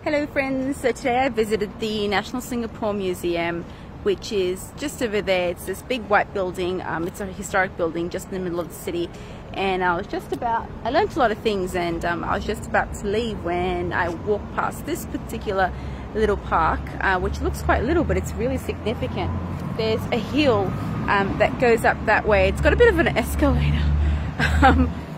Hello friends, so today I visited the National Singapore Museum, which is just over there. It's this big white building. It's a historic building just in the middle of the city, and I learned a lot of things, and I was just about to leave when I walked past this particular little park, which looks quite little but it's really significant. There's a hill that goes up that way. It's got a bit of an escalator,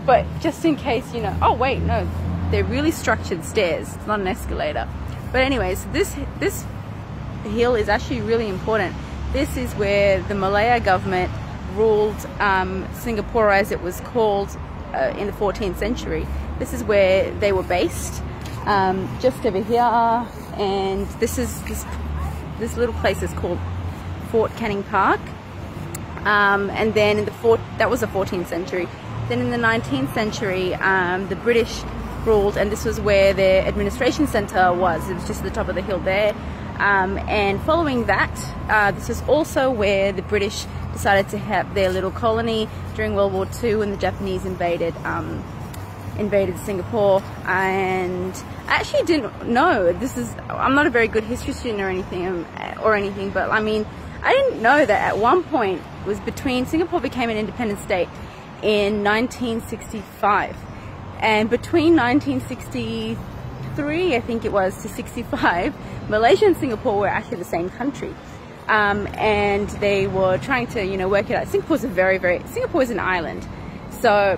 but just in case, you know. Oh wait, no, they're really structured stairs. It's not an escalator. But anyways, this hill is actually really important. This is where the Malaya government ruled Singapore, as it was called in the 14th century. This is where they were based, just over here. And this little place is called Fort Canning Park. And then in that was the 14th century. Then in the 19th century, the British ruled, and this was where their administration center was. It was just at the top of the hill there. And following that, this was also where the British decided to have their little colony during World War II when the Japanese invaded Singapore. And I actually didn't know, I'm not a very good history student or anything, but I mean, I didn't know that at one point it was Singapore became an independent state in 1965. And between 1963, I think it was, to 65, Malaysia and Singapore were actually the same country. And they were trying to, work it out. Singapore is an island. So,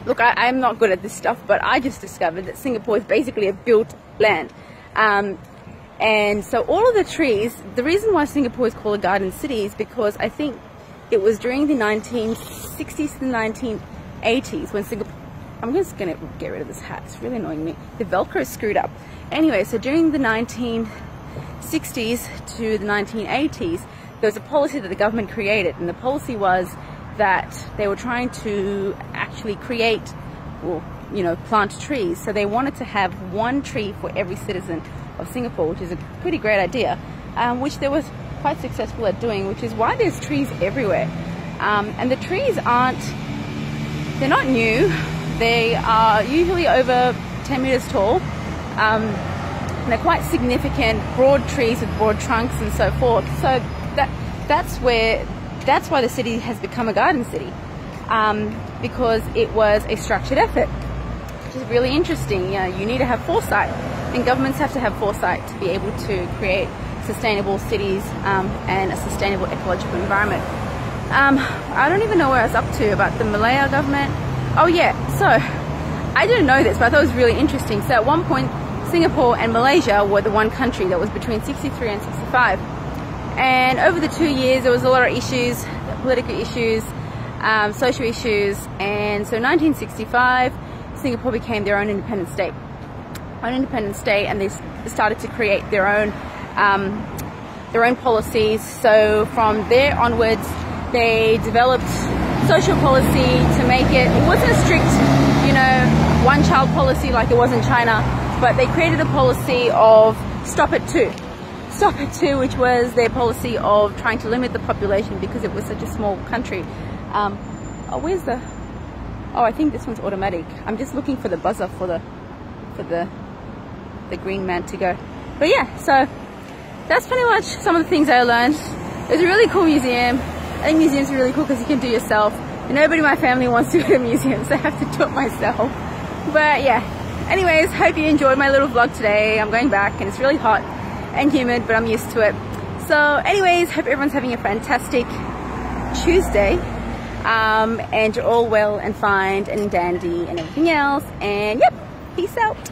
look, I'm not good at this stuff, but I just discovered that Singapore is basically a built land. And so all of the trees, the reason why Singapore is called a garden city is because I think it was during the 1960s to the 1980s when Singapore, I'm just going to get rid of this hat, it's really annoying me. The Velcro is screwed up. Anyway, so during the 1960s to the 1980s, there was a policy that the government created, and the policy was that they were trying to actually plant trees. So they wanted to have one tree for every citizen of Singapore, which is a pretty great idea, which they were quite successful at doing, which is why there's trees everywhere. And the trees they're not new. They are usually over 10 meters tall. And they're quite significant, broad trees with broad trunks and so forth. So that's why the city has become a garden city, because it was a structured effort, which is really interesting. You need to have foresight, and governments have to have foresight to be able to create sustainable cities and a sustainable ecological environment. I don't even know where I was up to about the Malaya government. Oh yeah, so I didn't know this, but I thought it was really interesting. So at one point, Singapore and Malaysia were the one country that was between 63 and 65. And over the 2 years, there was a lot of issues, political issues, social issues. And so 1965, Singapore became their own independent state. And they started to create their own policies. So from there onwards, they developed social policy to make it wasn't a strict, one-child policy like it was in China, but they created a policy of stop at two, which was their policy of trying to limit the population because it was such a small country. I think this one's automatic. I'm just looking for the buzzer for the green man to go. But yeah, so that's pretty much some of the things I learned. It was a really cool museum. I think museums are really cool because you can do it yourself. And nobody in my family wants to go to museums, so I have to do it myself. But yeah, anyways, hope you enjoyed my little vlog today. I'm going back and it's really hot and humid, but I'm used to it. So anyways, hope everyone's having a fantastic Tuesday. And you're all well and fine and dandy and everything else. And yep, peace out.